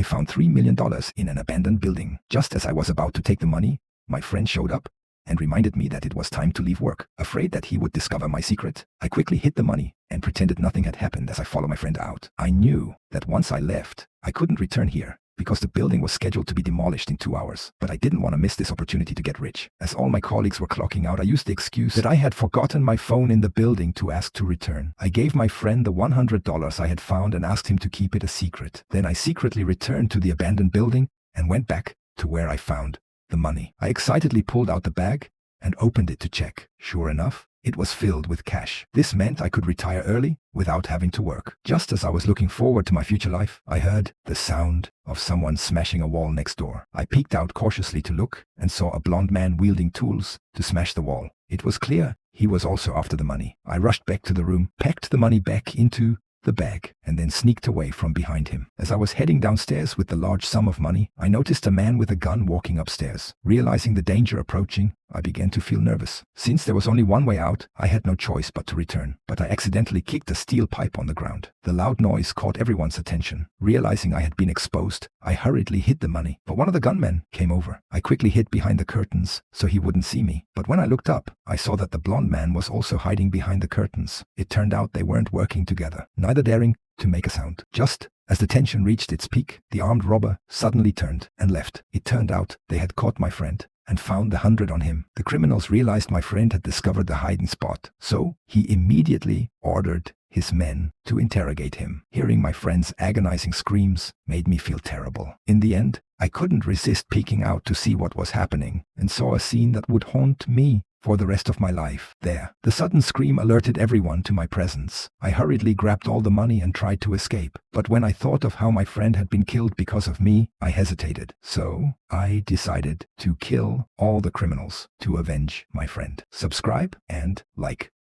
I found $3 million in an abandoned building. Just as I was about to take the money, my friend showed up and reminded me that it was time to leave work. Afraid that he would discover my secret, I quickly hid the money and pretended nothing had happened as I followed my friend out. I knew that once I left, I couldn't return here because the building was scheduled to be demolished in 2 hours. But I didn't want to miss this opportunity to get rich. As all my colleagues were clocking out, I used the excuse that I had forgotten my phone in the building to ask to return. I gave my friend the $100 I had found and asked him to keep it a secret. Then I secretly returned to the abandoned building and went back to where I found the money. I excitedly pulled out the bag and opened it to check. Sure enough, it was filled with cash. This meant I could retire early without having to work. Just as I was looking forward to my future life, I heard the sound of someone smashing a wall next door. I peeked out cautiously to look and saw a blond man wielding tools to smash the wall. It was clear he was also after the money. I rushed back to the room, packed the money back into the bag, and then sneaked away from behind him. As I was heading downstairs with the large sum of money, I noticed a man with a gun walking upstairs. Realizing the danger approaching, I began to feel nervous. Since there was only one way out, I had no choice but to return. But I accidentally kicked a steel pipe on the ground. The loud noise caught everyone's attention. Realizing I had been exposed, I hurriedly hid the money. But one of the gunmen came over. I quickly hid behind the curtains so he wouldn't see me. But when I looked up, I saw that the blond man was also hiding behind the curtains. It turned out they weren't working together, neither daring to make a sound. Just as the tension reached its peak, the armed robber suddenly turned and left. It turned out they had caught my friend and found the 100 on him. The criminals realized my friend had discovered the hiding spot, so he immediately ordered his men to interrogate him. Hearing my friend's agonizing screams made me feel terrible. In the end, I couldn't resist peeking out to see what was happening and saw a scene that would haunt me for the rest of my life. There, the sudden scream alerted everyone to my presence. I hurriedly grabbed all the money and tried to escape. But when I thought of how my friend had been killed because of me, I hesitated. So I decided to kill all the criminals to avenge my friend. Subscribe and like.